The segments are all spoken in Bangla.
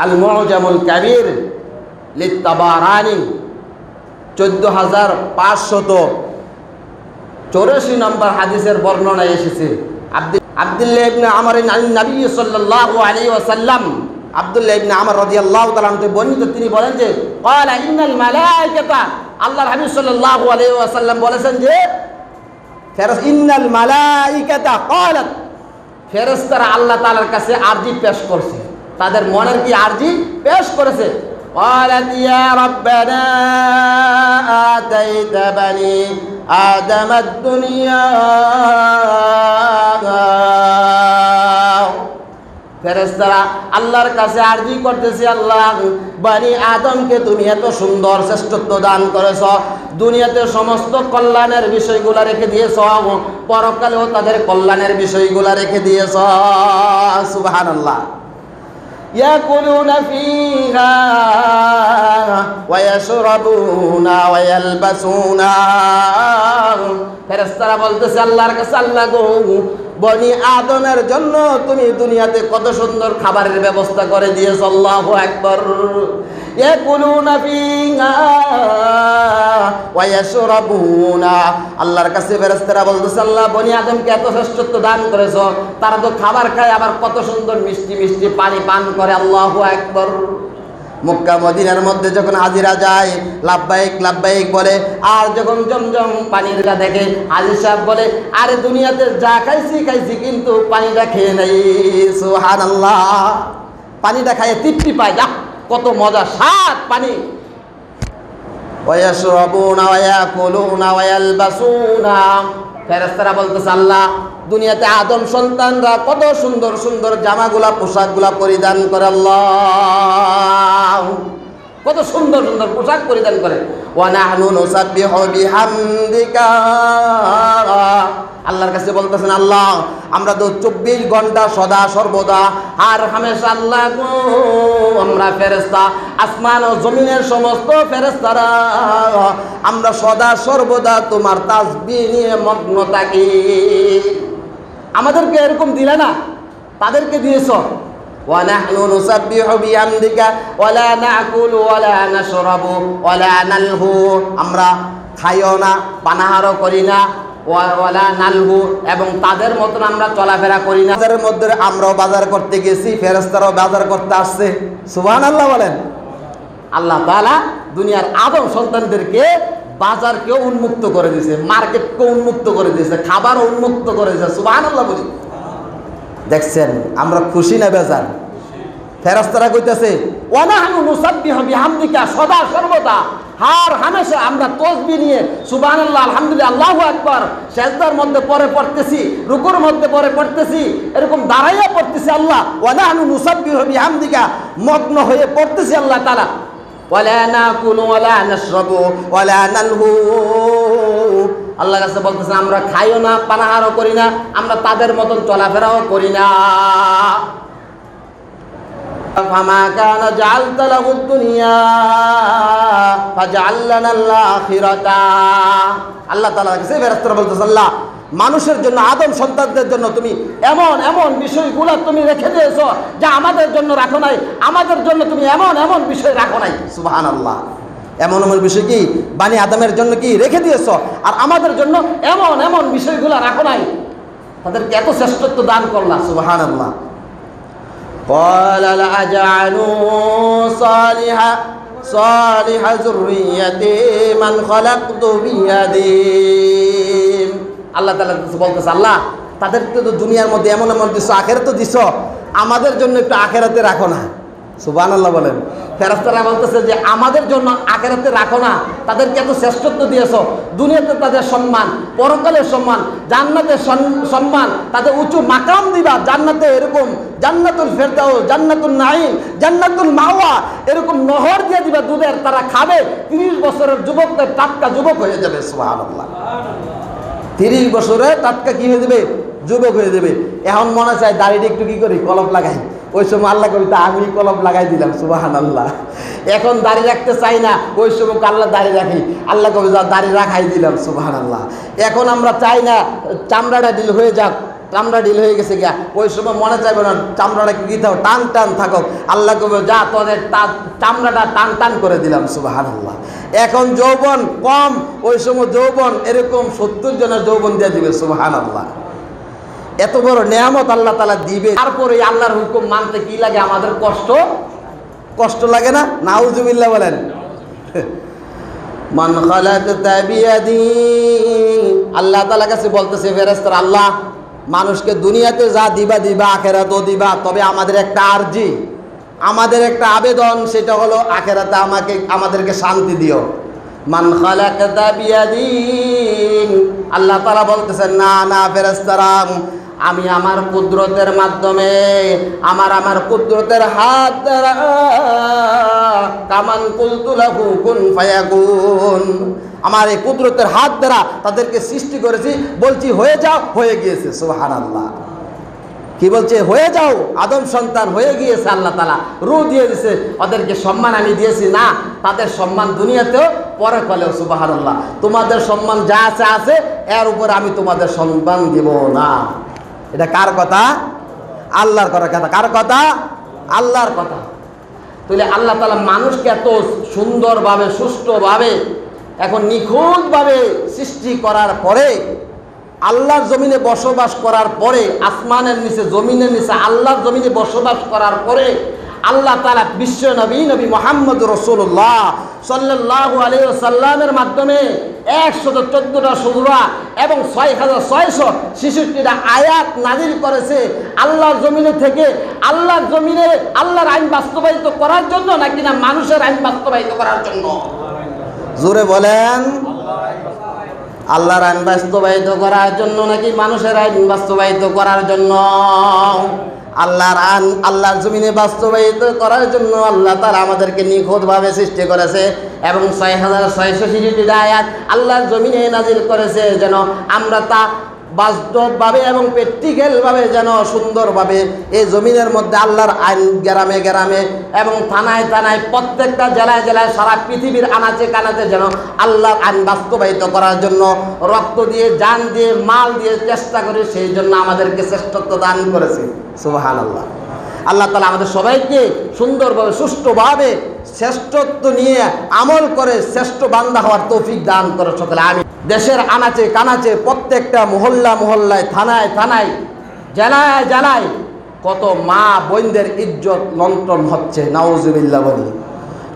আল মুআজামুল কাবীর লিত-তাবারানী 14584 নম্বর হাদিসের বর্ণনায় এসেছে। আব্দুল্লাহ ইবনে আমর আন নবী সাল্লাল্লাহু আলাইহি ওয়াসাল্লাম, আব্দুল্লাহ ইবনে আমর রাদিয়াল্লাহু তাআলা আনহু বর্ণিত, তিনি বলেন যে ক্বালা ইন্নাল মালায়েকাতা, আল্লাহর হাবিব সাল্লাল্লাহু আলাইহি ওয়াসাল্লাম বলেছেন যে ইন্নাল মালায়েকাতা ক্বালাত, ফেরেশতারা আল্লাহ তাআলার কাছে আরজি পেশ করছে, তাদের মনের কি আরজি পেশ করেছে। ক্বালাত ইয়া রাব্বানা আতাইতা বানি আদম আদ-দুনিয়া, ফেরেশতারা আল্লাহর কাছে আরজি করতেছে, আল্লাহ বনি আদমকে তুমি এত সুন্দর শ্রেষ্ঠত্ব দান করেছ, দুনিয়াতে সমস্ত কল্যাণের বিষয়গুলো রেখে দিয়েছ, পরকালেও তাদের কল্যাণের বিষয়গুলো রেখে দিয়েছ। সুবহানাল্লাহ। ইয়াকুলুনা ফিহা ওয়া ইয়াশরাবুনা ওয়া ইয়ালবাসুনা, ফেরেশতারা বলতেছে আল্লাহর কাছে, আল্লাহ গো বনি আদমের জন্য তুমি দুনিয়াতে কত সুন্দর খাবারের ব্যবস্থা করে দিয়েছো। আল্লাহু আকবার। ইয়াকুলুনা ফিহা ওয়া ইয়াশরাবুনা, আল্লাহর কাছে ফেরেশতারা বলতেছে আল্লাহ বনি আদমকে এত শ্রেষ্ঠত্ব দান করেছো, তারা তো খাবার খায় আবার কত সুন্দর মিষ্টি মিষ্টি পানি পান করে। আল্লাহু আকবার। মক্কা মদিনার মধ্যে যখন হাজিরা যায় লাব্বাইক লাব্বাইক বলে, আর যখন জমজম পানিটা দেখে হাজির সাহেব বলে আরে দুনিয়াতে যা খাইছি খাইছি কিন্তু পানিটা খেয়ে নাই। সুবহানাল্লাহ। পানিটা খাইয়ে তৃপ্তি পায়, যা কত মজা স্বাদ পানি। ওয়া ইয়াশরাবুনা ওয়া ইয়াকুলুনা ওয়া ইয়ালবাসুনা, ফেরেশতারা বলতেছে আল্লাহ দুনিয়াতে আদম সন্তানরা কত সুন্দর সুন্দর জামাগুলা পোশাকগুলা পরিধান করে, আল্লাহ কত সুন্দর সুন্দর পোশাক পরিধান করে। ওয়া নাহনু নুসাব্বিহু বিহামদিকা, আল্লাহর কাছে বলতেছেন আল্লাহ আমরা তো 24 ঘন্টা সদা সর্বদা আর হামেশা আল্লাহ গো আমরা ফেরেশতা আসমান ও জমিনের সমস্ত ফেরেশতারা আমরা সদা সর্বদা তোমার তাসবিহ নিয়ে মগ্ন থাকি। আমাদেরকে এরকম দিলে না, তাদেরকে দিয়েছো। ওয়া নাহনু নুসাব্বিহু বিহামদিকা ওয়া লা নাকুলু ওয়া লা নাশরাবু ওয়া লা নালহু, আমরা খাইও না পানাহারও করি না, ওয়ালা নালহু এবং তাদের মতন আমরা চলাফেরা করি না। তাদের মধ্যে আমরাও বাজার করতে গেছি, ফেরেশতারাও বাজার করতে আসছে। সুবহানাল্লাহ বলেন। আল্লাহ তাআলা দুনিয়ার আদম সন্তানদেরকে বাজারকেও উন্মুক্ত করে দিয়েছে, মার্কেটকেও উন্মুক্ত করে দিয়েছে, খাবারও উন্মুক্ত করে দিয়েছে। সুবহানাল্লাহ বলি। দেখছেন আমরা খুশি না বেজার? ফেরেশতারা কইতেছে ওয়া নাহনু নুসাব্বিহু বিহামদিকা, সদা সর্বদা হার হামেশা আমরা তাসবিহ নিয়ে সুবহানাল্লাহ আলহামদুলিল্লাহ আল্লাহু আকবার সিজদার মধ্যে পরে পড়তেছি, রুকুর মধ্যে পরে পড়তেছি, এরকম দাঁড়াইয়া পড়তেছি। আল্লাহ ওয়া নাহনু নুসাব্বিহু বিহামদিকা মগ্ন হয়ে পড়তেছি আল্লাহ তাআলা। ওয়ালা নাকুলু ওয়ালা নাশরাবু ওয়ালা নালহু, আল্লাহ কাছে বলতেছেন আমরা খাইও না পানাহারও করি না, আমরা তাদের মতন চলাফেরাও করি না। ফামা কানা জাআলতা লাহুদ দুনিয়া ফাজআল লানাল আখিরাতা, আল্লাহ তাআলা কাছে ফেরেশতারা বলতেছে আল্লাহ মানুষের জন্য আদম সন্তানদের জন্য তুমি এমন এমন বিষয়গুলো তুমি রেখে দিয়েছো যা আমাদের জন্য রাখো নাই, আমাদের জন্য তুমি এমন এমন বিষয় রাখো নাই। সুবহানাল্লাহ। এমন এমন বিষয় কি বানি আদমের জন্য কি রেখে দিয়েছো, আর আমাদের জন্য এমন এমন বিষয়গুলো রাখো নাই, তাদেরকে এত শ্রেষ্ঠত্ব দান করলা। সুবহানাল্লাহ। قال لأجعلوا صالح ذريتي من خلقت بيدي, আল্লাহ তাআলা বলতেছে আল্লাহ তাদেরকে তো দুনিয়ার মধ্যে এমন এমন দিছো, আখিরাতে দিছো, আমাদের জন্য একটু আখিরাতে রাখো না। সুবহানাল্লাহ বলেন। ফেরেশতারা বলতেছে যে আমাদের জন্য আখিরাতে রাখো না, তাদেরকে এত শ্রেষ্ঠত্ব দিয়েছো, দুনিয়াতে তাদের সম্মান, পরকালের সম্মান, জান্নাতের সম্মান, তাদের উঁচু মাকাম দিবা জান্নাতে, এরকম জান্নাতুল ফেরদাউস, জান্নাতুল নাঈম, জান্নাতুল মাওয়া, এরকম নহর দিয়ে দিবা দুধের, তারা খাবে 30 বছরের যুবকদের টাটকা যুবক হয়ে যাবে। সুবহানাল্লাহ। 30 বছরে টাটকা কি হয়ে যাবে? যুবক হয়ে যাবে। এখন মনে চায় দাড়িটা একটু কি করি কলপ লাগাই, ওই সময় আল্লাহ কবি তা আমি কলপ লাগাই দিলাম। সুবহানাল্লাহ। এখন দাড়ি রাখতে চাই না, ওই সময় আল্লাহ দাড়ি রাখি, আল্লাহ কবি দাড়ি রাখাই দিলাম। সুবহানাল্লাহ। এখন আমরা চাই না চামড়াটা ঢিল হয়ে যাক, চামড়া ঢিল হয়ে গেছে গিয়া, ওই সময় মনে চাইবে না চামড়াটা কি থাকো টান টান থাকো, আল্লাহ কবে যা তোদের চামড়াটা টান টান করে দিলাম। সুবহানাল্লাহ। এখন যৌবন কম, ওই সময় যৌবন এরকম 70 জনের যৌবন দিয়ে দিবে। সুবহানাল্লাহ। এত বড় নেয়ামত আল্লাহ তাআলা দিবে, তারপরে আল্লাহর হুকুম মানতে কি লাগে আমাদের? কষ্ট লাগে না? নাউজুবিল্লাহ বলেন। মান খালাকতা বিয়াদি, আল্লাহ তাআলা কাছে বলতেছে ফেরেশতারা, আল্লাহ মানুষকে দুনিয়াতে যা দিবা দিবা, আখিরাতেও দিবা, তবে আমাদের একটা আরজি, আমাদের একটা আবেদন, সেটা হলো আখিরাতে আমাদেরকে শান্তি দিও। মান খালাকতা বিয়াদি, আল্লাহ তাআলা বলতেছেন না না ফেরেশতারা, আমি আমার কুদরতের মাধ্যমে আমার কুদরতের হাত দ্বারা কামান কুলতু লাহু কুন ফায়াকুন, আমার এই কুদরতের হাত দ্বারা তাদেরকে সৃষ্টি করেছি, বলছি হয়ে যাও, হয়ে গিয়েছে। সুবহানাল্লাহ। কি বলছে? হয়ে যাও, আদম সন্তান হয়ে গিয়েছে। আল্লাহ তাআলা রূহ দিয়ে দিয়েছে, ওদেরকে সম্মান আমি দিয়েছি না, তাদের সম্মান দুনিয়াতেও পরে কলেও। সুবহানাল্লাহ। তোমাদের সম্মান যা আছে আছে, এর উপর আমি তোমাদের সম্মান দিব না। এটা কার কথা? আল্লাহর কথা। কার কথা? আল্লাহর কথা। তাহলে আল্লাহ তাআলা মানুষকে এত সুন্দরভাবে সুষ্ঠুভাবে এখন নিখুঁতভাবে সৃষ্টি করার পরে, আল্লাহর জমিনে বসবাস করার পরে, আসমানের নিচে জমিনের নিচে আল্লাহর জমিনে বসবাস করার পরে আল্লাহ তাআলা বিশ্ব নবী মুহাম্মদ রাসূলুল্লাহ সাল্লাল্লাহু আলাইহি ওয়াসাল্লামের মাধ্যমে 114টা সূরা এবং 6666টা আয়াত নাযিল করেছে। আল্লাহর জমিনে থেকে আল্লাহর জমিনে আল্লাহর আইন বাস্তবায়িত করার জন্য, নাকি না মানুষের আইন বাস্তবায়িত করার জন্য? জোরে বলেন। আল্লাহর আইন বাস্তবায়িত করার জন্য নাকি মানুষের আইন বাস্তবায়িত করার জন্য? আল্লাহর জমিনে বাস্তবায়িত করার জন্য আল্লাহ তাআলা আমাদেরকে নিখুঁতভাবে সৃষ্টি করেছে এবং 6666টি আয়াত আল্লাহর জমিনে নাজিল করেছে, যেন আমরা তা বাস্তবভাবে এবং প্র্যাকটিক্যালভাবে যেন সুন্দরভাবে এই জমিনের মধ্যে আল্লাহর আইন গ্রামে গ্রামে এবং থানায় থানায় প্রত্যেকটা জেলায় জেলায় সারা পৃথিবীর আনাচে কানাচে যেন আল্লাহর আইন বাস্তবায়িত করার জন্য রক্ত দিয়ে, জান দিয়ে, মাল দিয়ে চেষ্টা করে, সেই জন্য আমাদেরকে শ্রেষ্ঠত্ব দান করেছে। সুবহানাল্লাহ। আল্লাহ তাআলা আমাদের সবাইকে সুন্দরভাবে সুষ্ঠুভাবে শ্রেষ্ঠত্ব নিয়ে আমল করে শ্রেষ্ঠ বান্দা হওয়ার তৌফিক দান করে সকলে আমিন। দেশের আনাচে কানাচে প্রত্যেকটা মহল্লায় থানায় থানায় জেলায় জেলায় কত মা বোনদের ইজ্জত লণ্ঠন হচ্ছে, নাউজুবিল্লাহ বলি।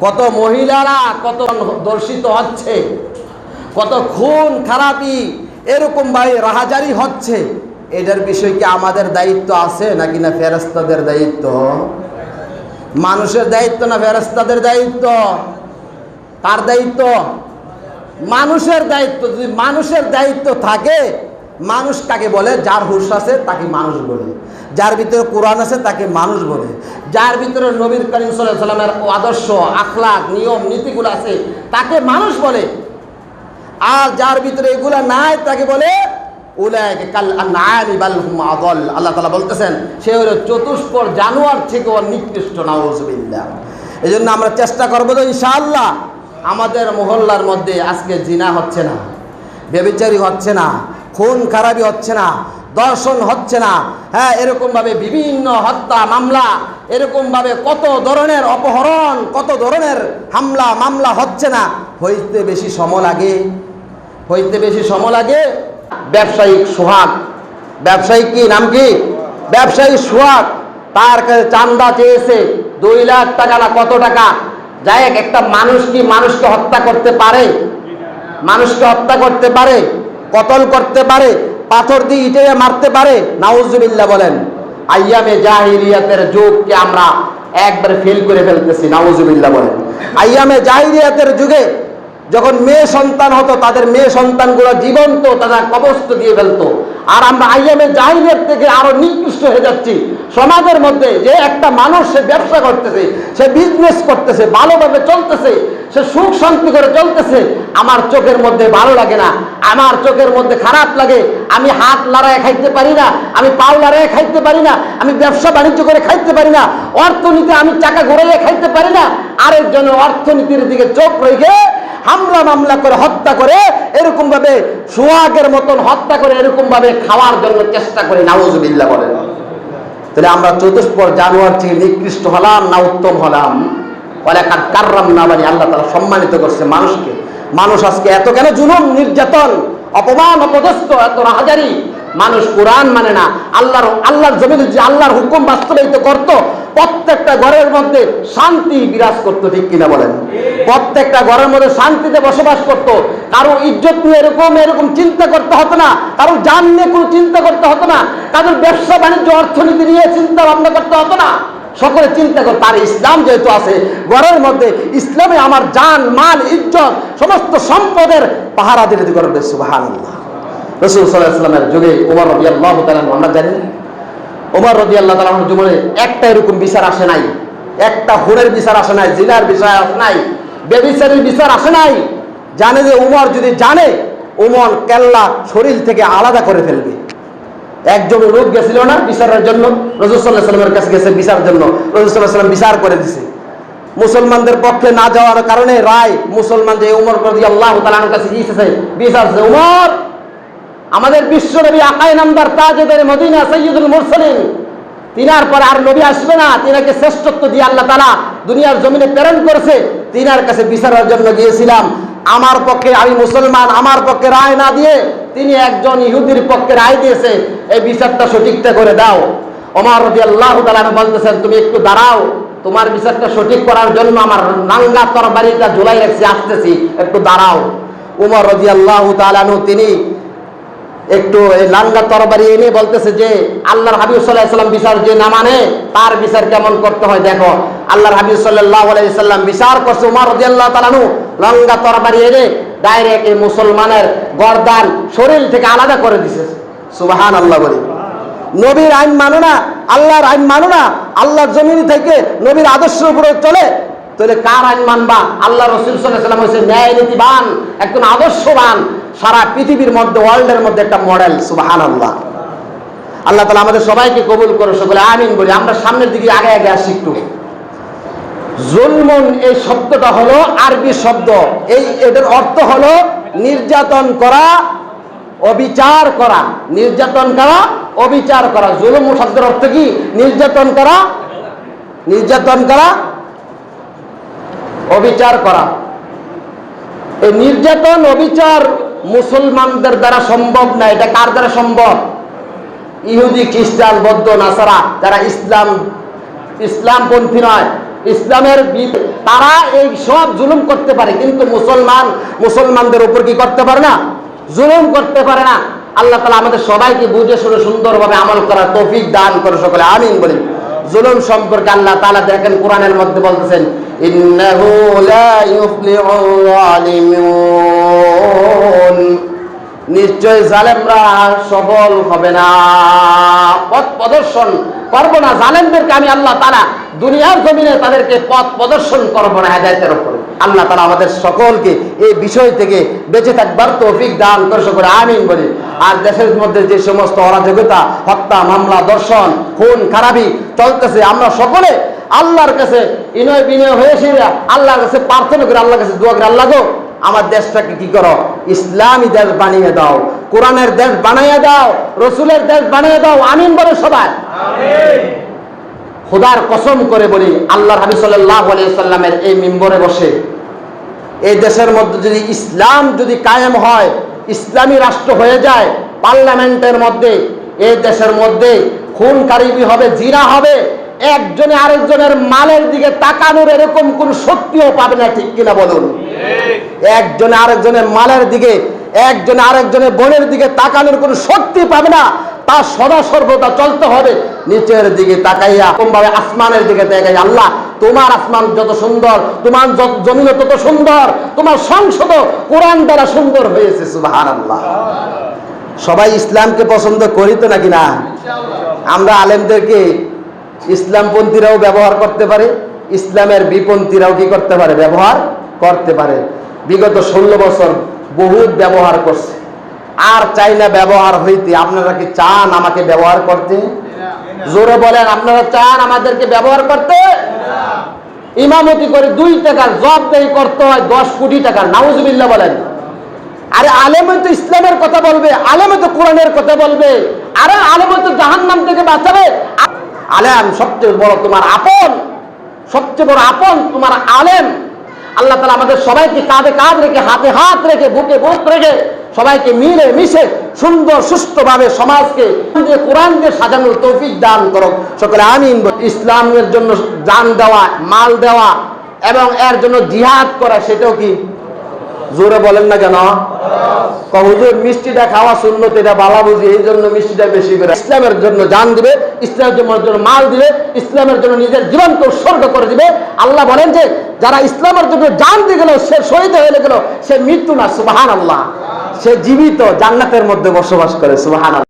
কত মহিলারা কত দর্শিত হচ্ছে, কত খুন খারাপি এরকম ভাবে রাহাজারি হচ্ছে। এটার বিষয় কি আমাদের দায়িত্ব আছে নাকি না ফেরেশতাদের দায়িত্ব? মানুষের দায়িত্ব না ফেরেশতাদের দায়িত্ব? কার দায়িত্ব? মানুষের দায়িত্ব। যদি মানুষের দায়িত্ব থাকে, মানুষ কাকে বলে? যার হুঁশ আছে তাকে মানুষ বলে, যার ভিতরে কোরআন আছে তাকে মানুষ বলে, যার ভিতরে নবী করিম সাল্লাল্লাহু আলাইহি ওয়াসাল্লামের আদর্শ, আখলাক, নিয়ম নীতিগুলো আছে তাকে মানুষ বলে। আর যার ভিতরে এগুলা নাই তাকে বলে উলাইকা কাল আনআমি বাল হুম আযাল। আল্লাহ তাআলা বলতেছেন সে হলো চতুষ্পদ জানোয়ার থেকেও নিকৃষ্ট। নাউজুবিল্লাহ। এজন্য আমরা চেষ্টা করব যে ইনশাআল্লাহ আমাদের মহল্লার মধ্যে আজকে জিনা হচ্ছে না, ব্যভিচারী হচ্ছে না, খুন খারাপি হচ্ছে না, দর্শন হচ্ছে না, হ্যাঁ এরকমভাবে বিভিন্ন হত্যা মামলা, এরকমভাবে কত ধরনের অপহরণ, কত ধরনের হামলা মামলা হচ্ছে না। হইতে বেশি সময় লাগে ব্যবসায়িক সোহাগ। ব্যবসায়িক কি নাম? কি ব্যবসায়ী সোহাগ। তার কাছে চান্দা চেয়েছে 2 লাখ টাকা না কত টাকা। যাই হোক, একটা মানুষ কি মানুষকে হত্যা করতে পারে? মানুষকে হত্যা করতে পারে, কতল করতে পারে, পাথর দিয়ে ইটে মারতে পারে? নাউজুবিল্লাহ বলেন। আইয়ামে জাহিলিয়াতের যুগকে আমরা একবারে ফেল করে ফেলতেছি। নাউজুবিল্লাহ বলেন। আইয়ামে জাহিলিয়াতের যুগে যখন মেয়ে সন্তান হতো, তাদের মেয়ে সন্তানগুলো জীবন্ত তারা কবরস্থ দিয়ে ফেলতো। আর আমরা আইয়ামে জাহিলিয়াত থেকে আরো নিকৃষ্ট হয়ে যাচ্ছি সমাজের মধ্যে। যে একটা মানুষ সে ব্যবসা করতেছে, সে বিজনেস করতেছে, ভালোভাবে চলতেছে, সে সুখ শান্তি করে চলতেছে, আমার চোখের মধ্যে ভালো লাগে না, আমার চোখের মধ্যে খারাপ লাগে। আমি হাত লড়াই খাইতে পারি না, আমি পাও লড়াই খাইতে পারি না, আমি ব্যবসা বাণিজ্য করে খাইতে পারি না, অর্থনীতি আমি চাকা ঘুরাইয়া খাইতে পারি না। আরেকজনের অর্থনীতির দিকে চোখ রেখে হামলা মামলা করে হত্যা করে, এরকম ভাবে সোহাগের মতন হত্যা করে এরকম ভাবে খাওয়ার জন্য চেষ্টা করে, নাউজুবিল্লাহ বলেন। তাহলে আমরা চতুষ্পদ জানোয়ার থেকে নিকৃষ্ট হলাম না উত্তম হলাম? ওয়ালাকাদ কাররামনা বানি, আল্লাহ তাআলা সম্মানিত করছে মানুষকে। মানুষ আজকে এত কেন জুলুম, নির্যাতন, অপমান, অপদস্থ, এত রাহাজারি? মানুষ কোরআন মানে না। আল্লাহর জমিনে যে আল্লাহর হুকুম বাস্তবায়িত করত, প্রত্যেকটা ঘরের মধ্যে শান্তি বিরাজ করত, ঠিক কিনা বলেন? প্রত্যেকটা ঘরের মধ্যে শান্তিতে বসবাস করত। কারো ইজ্জত নিয়ে এরকম চিন্তা করতে হতো না, কারো জান নিয়ে কোনো চিন্তা করতে হতো না, কারোর ব্যবসা বাণিজ্য অর্থনীতি নিয়ে চিন্তা ভাবনা করতে হতো না। সকলে চিন্তা করত আর ইসলাম যেহেতু আছে ঘরের মধ্যে, ইসলামে আমার জান মাল ইজ্জত সমস্ত সম্পদের পাহারা দিতে করবে। সুবহানাল্লাহ। রাসূল সাল্লাল্লাহু আলাইহি ওয়াসাল্লামের যুগে ওমর রাদিয়াল্লাহু তাআলা, আমরা জানি ওমর রাদিয়াল্লাহু তাআলার জীবনে একটা এরকম বিচার আসে নাই, একটা হুরের বিচার আসে নাই, জিনার বিচার আসে নাই, বেবিচারের বিচার আসে নাই। জানে যে ওমর যদি জানে, ওমর কেল্লা শরীর থেকে আলাদা করে ফেলবে। একজন লোক গেছিল না বিচারের জন্য, রাসূল সাল্লাল্লাহু আলাইহি ওয়াসাল্লামের কাছে গেছে বিচার জন্য, রাসূল সাল্লাল্লাহু আলাইহি ওয়াসাল্লাম বিচার করে দিয়েছে। মুসলমানদের পক্ষে না যাওয়ার কারণে রায় মুসলমান যে ওমর রাদিয়াল্লাহু তাআলার কাছে গিয়েছে বিচার, ওমর আমাদের বিশ্বনবী আকায়ে নামদার তাজদারে মদিনা সাইয়্যিদুল মুরসালিন, তিনার পর আর নবী আসবে না, তিনাকে শ্রেষ্ঠত্ব দিয়ে আল্লাহ তাআলা দুনিয়ার জমিনে প্রেরণ করেছে। তিনার কাছে বিচারের জন্য গিয়েছিলাম। আমার পক্ষে, আমি মুসলমান, আমার পক্ষে রায় না দিয়ে তিনি একজন ইহুদির পক্ষে রায় দিয়েছে, এই বিচারটা সঠিকটা করে দাও। ওমর রাদিয়াল্লাহু তাআলা বলতেছেন, তুমি একটু দাঁড়াও, তোমার বিচারটা সঠিক করার জন্য আমার নাঙ্গা তরবারিটা ঝুলাই রাখছি, আসতেছি, একটু দাঁড়াও। ওমর রাদিয়াল্লাহু তাআলা তিনি একটু এই লাঙ্গা তরবারি এনে বলতেছে যে আল্লাহর হাবিব সাল্লাল্লাহু আলাইহি সাল্লাম বিচার যে না মানে তার বিচার কেমন করতে হয় দেখো। আল্লাহর হাবিব সাল্লাল্লাহু আলাইহি সাল্লাম বিচার করছে, ওমর রাদিয়াল্লাহু তাআলা লাঙ্গা তরবারি এনে ডাইরেক্ট এই মুসলমানের গর্দান শরীর থেকে আলাদা করে দিয়েছে। সুবহানাল্লাহ বলি। নবীর আইন মানো না, আল্লাহর আইন মানো না, আল্লাহর জমিন থেকে নবীর আদর্শের উপরে চলে, তাহলে কার আইন মানবা? আল্লাহ রাসূল সাল্লাল্লাহু আলাইহি সাল্লাম হচ্ছে ন্যায় নীতিবান, একজন আদর্শবান, সারা পৃথিবীর মধ্যে, ওয়ার্ল্ডের মধ্যে একটা মডেল। সুবহানাল্লাহ। আল্লাহ তাআলা আমাদের সবাইকে কবুল করে, সকলে আমিন বলি। আমরা সামনের দিকে আগে আসি একটু। জুলমুন এই শব্দটা হলো আরবি শব্দ, এটার অর্থ হলো নির্যাতন করা, অবিচার করা। নির্যাতন করা, অবিচার করা। জুলুম শব্দের অর্থ কি? নির্যাতন করা, অবিচার করা। এই নির্যাতন অবিচার মুসলমানদের দ্বারা সম্ভব না। এটা কার দ্বারা সম্ভব? ইহুদি, খ্রিস্টান, বৌদ্ধ, নাসারা, যারা ইসলামপন্থী নয়, ইসলামের তারা এই সব জুলুম করতে পারে, কিন্তু মুসলমানদের উপর কি করতে পারে না? জুলুম করতে পারে না। আল্লাহ তাআলা আমাদের সবাইকে বুঝে শুনে সুন্দরভাবে আমল করার তৌফিক দান করে, সকলে আমিন বলি। জুলুম সম্পর্কে আল্লাহ তাআলা দেখেন কোরআনের মধ্যে বলতেছেন, ইন্নাহু লা ইউফলিহুল যালিমুন, নিশ্চয় জালেমরা সফল হবে না, পথ প্রদর্শন করব না। জালেমদেরকে আমি আল্লাহ তাআলা দুনিয়ার জমিনে তাদেরকে পথ প্রদর্শন করব না হেদায়েতের উপরে। আল্লাহ তাআলা আমাদের সকলকে এই বিষয় থেকে বেঁচে থাকবার তৌফিক দান করে, সকলে আমিন বলি। আর দেশের মধ্যে যে সমস্ত অরাজকতা, হত্যা, মামলা, দর্শন, খুন খারাপি চলতেছে, আমরা সকলে আল্লাহর কাছে বিনয় হয়েছে, আল্লাহর কাছে প্রার্থনা করে, আল্লাহর কাছে দোয়া করে, আল্লাহ গো আমার দেশটাকে কি করো, ইসলামী দেশ বানিয়ে দাও, কোরআনের দেশ বানিয়ে দাও, রসুলের দেশ বানিয়ে দাও। আমিন বলে সবাই। খোদার কসম করে বলি, আল্লাহর হাবিব সাল্লাল্লাহু আলাইহি সাল্লামের এই মিম্বরে বসে এই দেশের মধ্যে যদি ইসলাম যদি কায়েম হয়, ইসলামী রাষ্ট্র হয়ে যায়, পার্লামেন্টের মধ্যে এই দেশের মধ্যে খুন খারাপি হবে, জিনা হবে, একজনে আরেকজনের মালের দিকে তাকানোর এরকম কোন শক্তিও পাবে না, ঠিক কিনা বলুন? একজনে আরেকজনের মালের দিকে, একজনে আরেকজনের বোনের দিকে তাকানোর কোন শক্তি পাবে না। তার সদা সর্বদা চলতে হবে নিচের দিকে তাকাইয়া, কোনভাবে আসমানের দিকে তাকাইয়া। আল্লাহ তোমার আসমান যত সুন্দর, তোমার জমিন তত সুন্দর, তোমার সংসদ কোরআন দ্বারা সুন্দর হয়েছে। সুবহানাল্লাহ। সবাই ইসলামকে পছন্দ করি তো নাকি না? আমরা আলেমদেরকে ইসলামপন্থীরাও ব্যবহার করতে পারে, ইসলামের বিপন্থীরাও কি করতে পারে? ব্যবহার করতে পারে। বিগত 16 বছর বহুত ব্যবহার করছে, আর চাই না ব্যবহার হইতে। আপনারা কি চান আমাকে ব্যবহার করতে? জোরে বলেন, আপনারা চান আমাদেরকে ব্যবহার করতে? ইমামতি করে 2 টাকার জবাবদেহি করতে হয় 10 কোটি টাকার। নাউজুবিল্লাহ বলেন। আরে আলেম তো ইসলামের কথা বলবে, আলেম তো কোরআনের কথা বলবে, আরে আলেম তো জাহান্নাম থেকে বাঁচাবে। আলেম সবচেয়ে বড় তোমার আপন, সবচেয়ে বড় আপন তোমার আলেম। আল্লাহ তাআলা আমাদের সবাইকে কাঁধে কাঁধ রেখে, হাতে হাত রেখে, বুকে বুক রেখে সবাইকে মিলে মিশে সুন্দর সুস্থভাবে সমাজকে কোরআন দিয়ে সাজানোর তৌফিক দান করুক সকলে আমিন। ইসলামের জন্য জান দেওয়া, মাল দেওয়া এবং এর জন্য জিহাদ করা, সেটাও কি? জোরে বলেন না কেন? হুজুর মিষ্টিটা খাওয়া সুন্নত, এটা বালা বুঝি, এই জন্য মিষ্টিটা বেশি করে। ইসলামের জন্য জান দিবে, ইসলামের জন্য মাল দিবে, ইসলামের জন্য নিজের জীবনকে উৎসর্গ করে দিবে। আল্লাহ বলেন যে যারা ইসলামের জন্য জান দিয়ে গেল, সে শহীদ হয়ে গেল, সে মৃত্যু না, সুবহানাল্লাহ, সে জীবিত জান্নাতের মধ্যে বসবাস করে, সুবহানাল্লাহ।